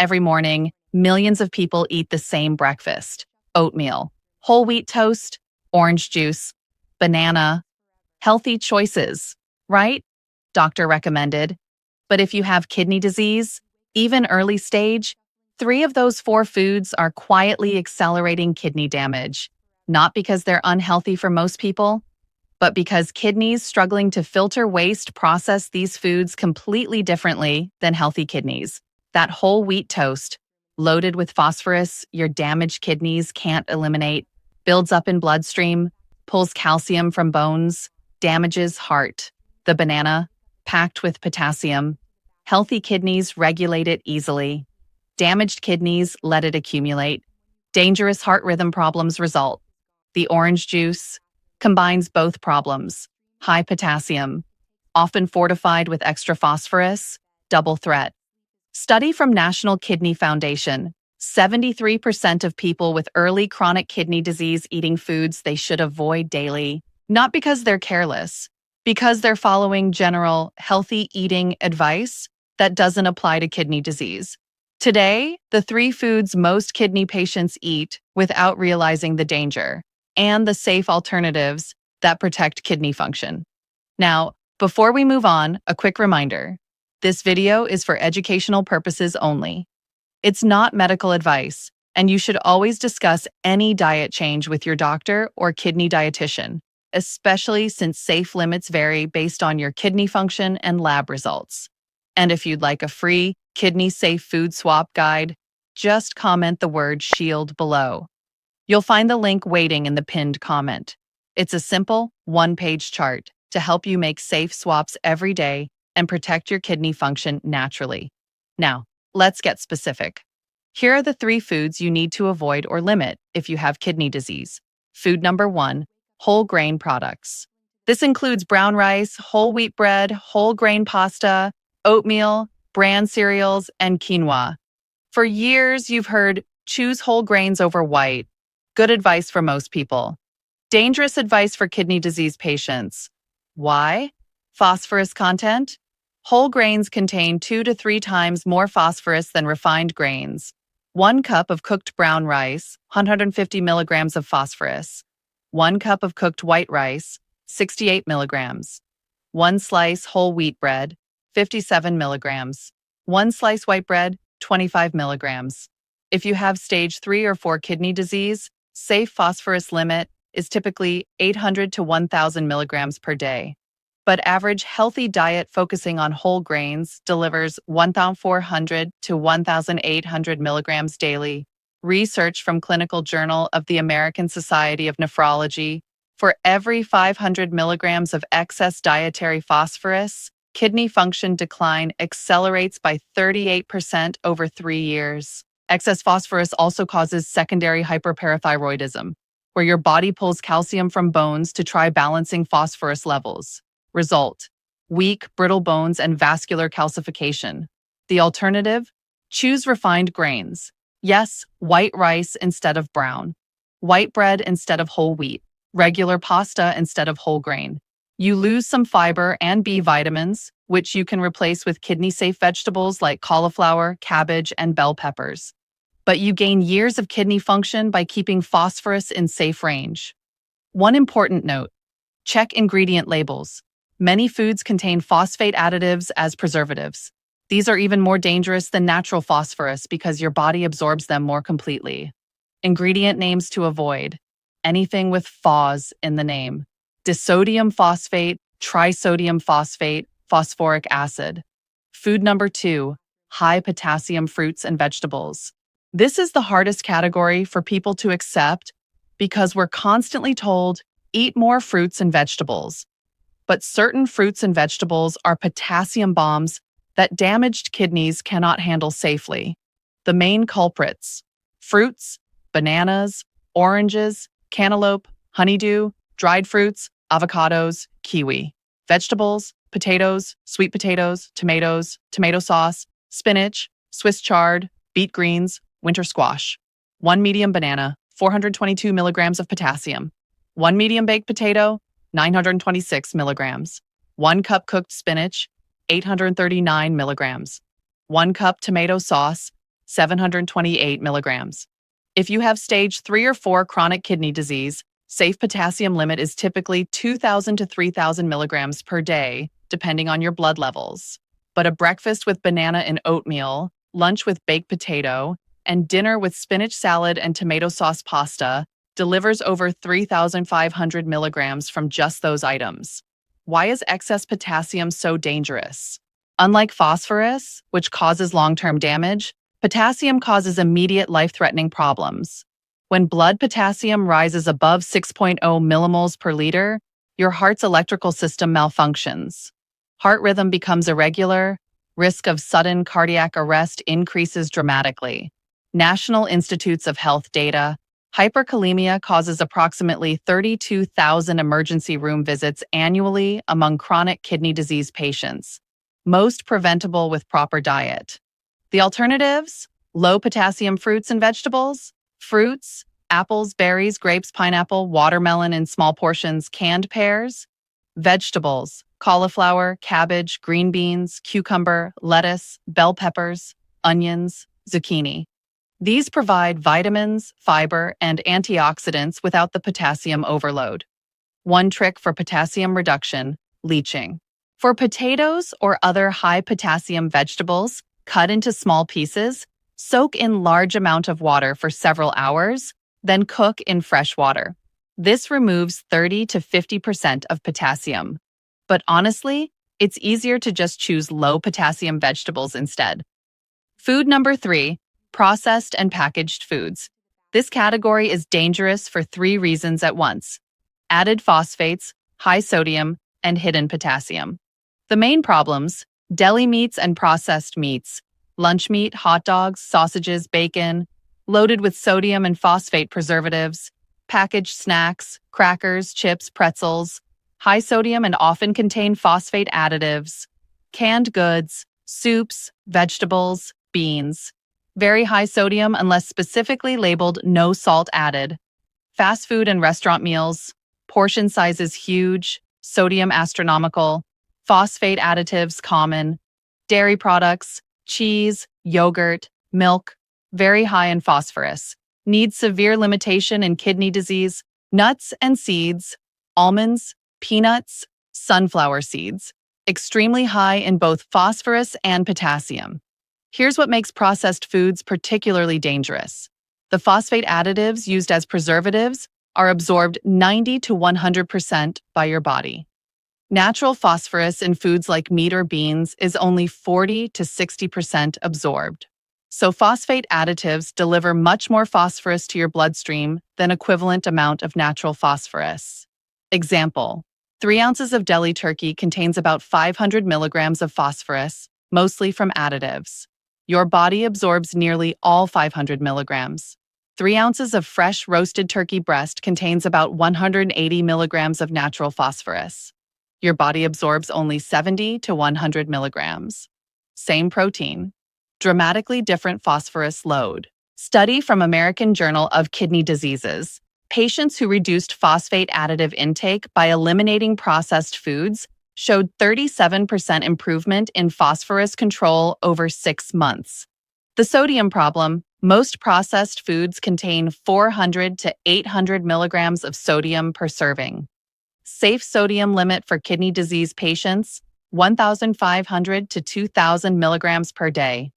Every morning, millions of people eat the same breakfast: oatmeal, whole wheat toast, orange juice, banana, healthy choices, right? Doctor recommended. But if you have kidney disease, even early stage, 3 of those 4 foods are quietly accelerating kidney damage, not because they're unhealthy for most people, but because kidneys struggling to filter waste process these foods completely differently than healthy kidneys. That whole wheat toast, loaded with phosphorus your damaged kidneys can't eliminate, builds up in bloodstream, pulls calcium from bones, damages heart. The banana, packed with potassium, healthy kidneys regulate it easily. Damaged kidneys let it accumulate. Dangerous heart rhythm problems result. The orange juice combines both problems: high potassium, often fortified with extra phosphorus, double threat. Study from National Kidney Foundation: 73% of people with early chronic kidney disease eating foods they should avoid daily, not because they're careless, because they're following general healthy eating advice that doesn't apply to kidney disease. Today, the 3 foods most kidney patients eat without realizing the danger, and the safe alternatives that protect kidney function. Now, before we move on, a quick reminder. This video is for educational purposes only. It's not medical advice, and you should always discuss any diet change with your doctor or kidney dietitian, especially since safe limits vary based on your kidney function and lab results. And if you'd like a free kidney-safe food swap guide, just comment the word SHIELD below. You'll find the link waiting in the pinned comment. It's a simple, 1-page chart to help you make safe swaps every day and protect your kidney function naturally. Now, let's get specific. Here are the 3 foods you need to avoid or limit if you have kidney disease. Food number 1, whole grain products. This includes brown rice, whole wheat bread, whole grain pasta, oatmeal, bran cereals, and quinoa. For years, you've heard choose whole grains over white. Good advice for most people. Dangerous advice for kidney disease patients. Why? Phosphorus content. Whole grains contain 2 to 3 times more phosphorus than refined grains. 1 cup of cooked brown rice, 150 milligrams of phosphorus. 1 cup of cooked white rice, 68 milligrams. 1 slice whole wheat bread, 57 milligrams. 1 slice white bread, 25 milligrams. If you have stage 3 or 4 kidney disease, safe phosphorus limit is typically 800 to 1,000 milligrams per day. But average healthy diet focusing on whole grains delivers 1,400 to 1,800 milligrams daily. Research from Clinical Journal of the American Society of Nephrology: for every 500 milligrams of excess dietary phosphorus, kidney function decline accelerates by 38% over 3 years. Excess phosphorus also causes secondary hyperparathyroidism, where your body pulls calcium from bones to try balancing phosphorus levels. Result: weak, brittle bones and vascular calcification. The alternative? Choose refined grains. Yes, white rice instead of brown. White bread instead of whole wheat. Regular pasta instead of whole grain. You lose some fiber and B vitamins, which you can replace with kidney-safe vegetables like cauliflower, cabbage, and bell peppers. But you gain years of kidney function by keeping phosphorus in safe range. One important note: check ingredient labels. Many foods contain phosphate additives as preservatives. These are even more dangerous than natural phosphorus because your body absorbs them more completely. Ingredient names to avoid: anything with phos in the name. Disodium phosphate, trisodium phosphate, phosphoric acid. Food number 2, high potassium fruits and vegetables. This is the hardest category for people to accept because we're constantly told, eat more fruits and vegetables. But certain fruits and vegetables are potassium bombs that damaged kidneys cannot handle safely. The main culprits: fruits, bananas, oranges, cantaloupe, honeydew, dried fruits, avocados, kiwi. Vegetables: potatoes, sweet potatoes, tomatoes, tomato sauce, spinach, Swiss chard, beet greens, winter squash. 1 medium banana, 422 milligrams of potassium. 1 medium baked potato, 926 milligrams. 1 cup cooked spinach, 839 milligrams. 1 cup tomato sauce, 728 milligrams. If you have stage 3 or 4 chronic kidney disease, safe potassium limit is typically 2,000 to 3,000 milligrams per day, depending on your blood levels. But a breakfast with banana and oatmeal, lunch with baked potato, and dinner with spinach salad and tomato sauce pasta delivers over 3,500 milligrams from just those items. Why is excess potassium so dangerous? Unlike phosphorus, which causes long-term damage, potassium causes immediate life-threatening problems. When blood potassium rises above 6.0 millimoles per liter, your heart's electrical system malfunctions. Heart rhythm becomes irregular, risk of sudden cardiac arrest increases dramatically. National Institutes of Health data: hyperkalemia causes approximately 32,000 emergency room visits annually among chronic kidney disease patients, most preventable with proper diet. The alternatives: low potassium fruits and vegetables, fruits, apples, berries, grapes, pineapple, watermelon in small portions, canned pears; vegetables, cauliflower, cabbage, green beans, cucumber, lettuce, bell peppers, onions, zucchini. These provide vitamins, fiber, and antioxidants without the potassium overload. One trick for potassium reduction: leaching. For potatoes or other high potassium vegetables, cut into small pieces, soak in large amount of water for several hours, then cook in fresh water. This removes 30 to 50% of potassium. But honestly, it's easier to just choose low potassium vegetables instead. Food number 3, processed and packaged foods. This category is dangerous for 3 reasons at once: added phosphates, high sodium, and hidden potassium. The main problems: deli meats and processed meats, lunch meat, hot dogs, sausages, bacon, loaded with sodium and phosphate preservatives; packaged snacks, crackers, chips, pretzels, high sodium and often contain phosphate additives; canned goods, soups, vegetables, beans, very high sodium unless specifically labeled no salt added; fast food and restaurant meals, portion sizes huge, sodium astronomical, phosphate additives common; dairy products, cheese, yogurt, milk, very high in phosphorus, need severe limitation in kidney disease; nuts and seeds, almonds, peanuts, sunflower seeds, extremely high in both phosphorus and potassium. Here's what makes processed foods particularly dangerous: the phosphate additives used as preservatives are absorbed 90 to 100% by your body. Natural phosphorus in foods like meat or beans is only 40 to 60% absorbed. So phosphate additives deliver much more phosphorus to your bloodstream than equivalent amount of natural phosphorus. Example: 3 ounces of deli turkey contains about 500 milligrams of phosphorus, mostly from additives. Your body absorbs nearly all 500 milligrams. 3 ounces of fresh roasted turkey breast contains about 180 milligrams of natural phosphorus. Your body absorbs only 70 to 100 milligrams. Same protein, dramatically different phosphorus load. Study from American Journal of Kidney Diseases: patients who reduced phosphate additive intake by eliminating processed foods showed 37% improvement in phosphorus control over 6 months. The sodium problem: most processed foods contain 400 to 800 milligrams of sodium per serving. Safe sodium limit for kidney disease patients: 1,500 to 2,000 milligrams per day.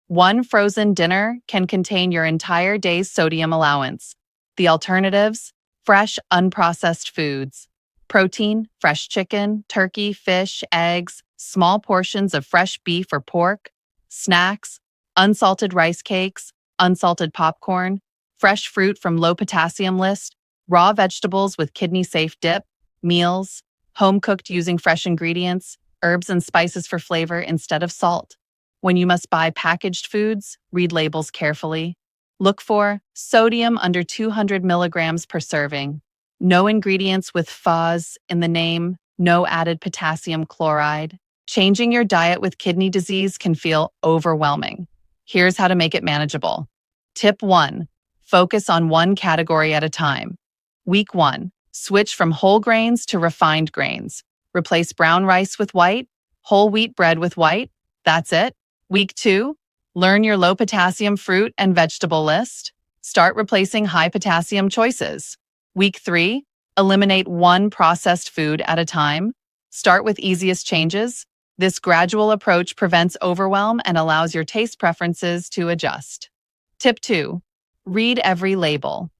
One frozen dinner can contain your entire day's sodium allowance. The alternatives: fresh, unprocessed foods. Protein: fresh chicken, turkey, fish, eggs, small portions of fresh beef or pork. Snacks: unsalted rice cakes, unsalted popcorn, fresh fruit from low potassium list, raw vegetables with kidney-safe dip. Meals: home-cooked using fresh ingredients, herbs and spices for flavor instead of salt. When you must buy packaged foods, read labels carefully. Look for sodium under 200 milligrams per serving. No ingredients with phos in the name, no added potassium chloride. Changing your diet with kidney disease can feel overwhelming. Here's how to make it manageable. Tip 1. Focus on one category at a time. Week 1. Switch from whole grains to refined grains. Replace brown rice with white, whole wheat bread with white. That's it. Week 2. Learn your low potassium fruit and vegetable list. Start replacing high potassium choices. Week 3, eliminate one processed food at a time. Start with easiest changes. This gradual approach prevents overwhelm and allows your taste preferences to adjust. Tip 2. Read every label.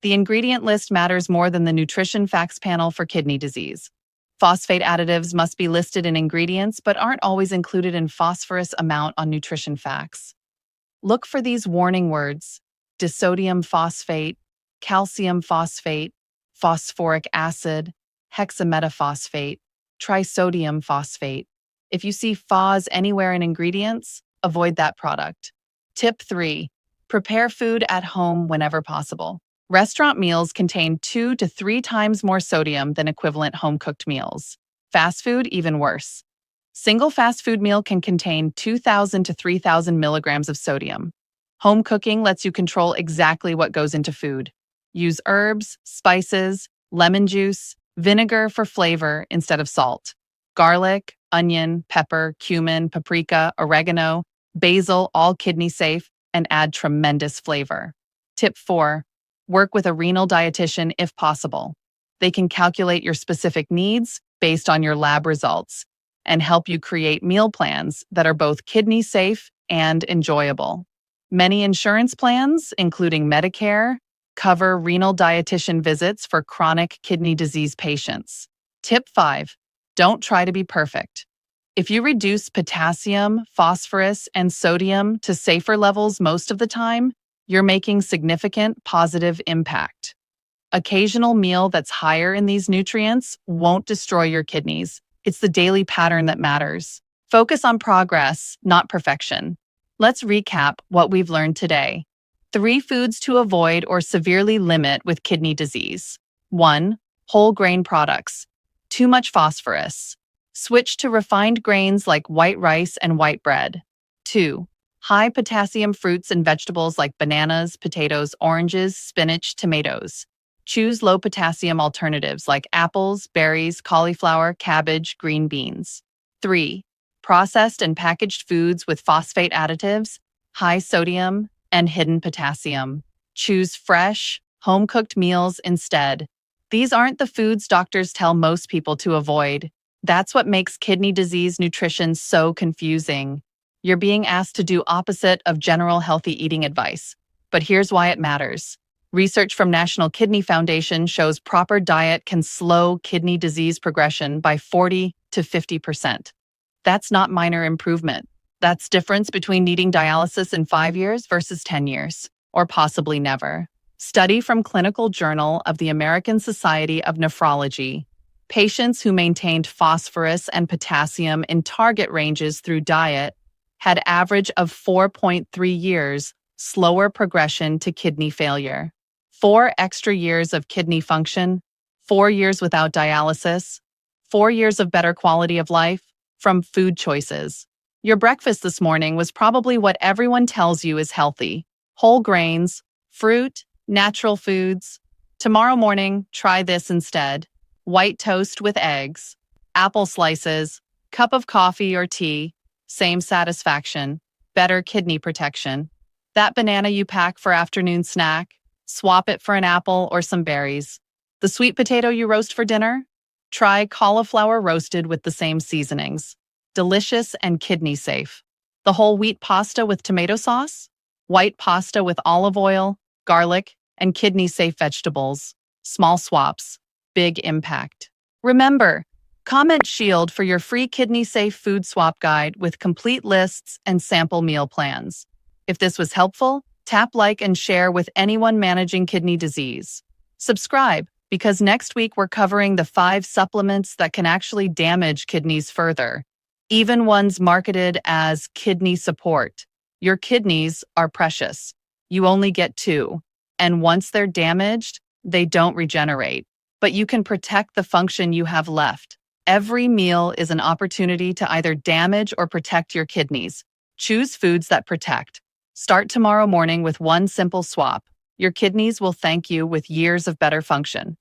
The ingredient list matters more than the nutrition facts panel for kidney disease. Phosphate additives must be listed in ingredients but aren't always included in phosphorus amount on nutrition facts. Look for these warning words: disodium phosphate, calcium phosphate, phosphoric acid, hexametaphosphate, trisodium phosphate. If you see phos anywhere in ingredients, avoid that product. Tip 3. Prepare food at home whenever possible. Restaurant meals contain 2 to 3 times more sodium than equivalent home-cooked meals. Fast food, even worse. Single fast food meal can contain 2,000 to 3,000 milligrams of sodium. Home cooking lets you control exactly what goes into food. Use herbs, spices, lemon juice, vinegar for flavor instead of salt. Garlic, onion, pepper, cumin, paprika, oregano, basil, all kidney safe, and add tremendous flavor. Tip 4. Work with a renal dietitian if possible. They can calculate your specific needs based on your lab results and help you create meal plans that are both kidney safe and enjoyable. Many insurance plans, including Medicare, cover renal dietitian visits for chronic kidney disease patients. Tip 5. Don't try to be perfect. If you reduce potassium, phosphorus, and sodium to safer levels most of the time, you're making significant positive impact. Occasional meal that's higher in these nutrients won't destroy your kidneys. It's the daily pattern that matters. Focus on progress, not perfection. Let's recap what we've learned today. 3 foods to avoid or severely limit with kidney disease. 1. Whole grain products. Too much phosphorus. Switch to refined grains like white rice and white bread. 2. High potassium fruits and vegetables like bananas, potatoes, oranges, spinach, tomatoes. Choose low potassium alternatives like apples, berries, cauliflower, cabbage, green beans. 3. Processed and packaged foods with phosphate additives, high sodium, and hidden potassium. Choose fresh, home-cooked meals instead. These aren't the foods doctors tell most people to avoid. That's what makes kidney disease nutrition so confusing. You're being asked to do opposite of general healthy eating advice. But here's why it matters. Research from National Kidney Foundation shows proper diet can slow kidney disease progression by 40 to 50%. That's not minor improvement. That's difference between needing dialysis in 5 years versus 10 years, or possibly never. Study from Clinical Journal of the American Society of Nephrology. Patients who maintained phosphorus and potassium in target ranges through diet had average of 4.3 years slower progression to kidney failure. 4 extra years of kidney function, 4 years without dialysis, 4 years of better quality of life from food choices. Your breakfast this morning was probably what everyone tells you is healthy. Whole grains, fruit, natural foods. Tomorrow morning, try this instead. White toast with eggs, apple slices, cup of coffee or tea, same satisfaction, better kidney protection. That banana you pack for afternoon snack, swap it for an apple or some berries. The sweet potato you roast for dinner? Try cauliflower roasted with the same seasonings. Delicious and kidney safe. The whole wheat pasta with tomato sauce? White pasta with olive oil, garlic, and kidney safe vegetables. Small swaps, big impact. Remember, comment SHIELD for your free kidney safe food swap guide with complete lists and sample meal plans. If this was helpful, tap like and share with anyone managing kidney disease. Subscribe, because next week we're covering the 5 supplements that can actually damage kidneys further, even ones marketed as kidney support. Your kidneys are precious. You only get 2, and once they're damaged, they don't regenerate. But you can protect the function you have left. Every meal is an opportunity to either damage or protect your kidneys. Choose foods that protect. Start tomorrow morning with one simple swap. Your kidneys will thank you with years of better function.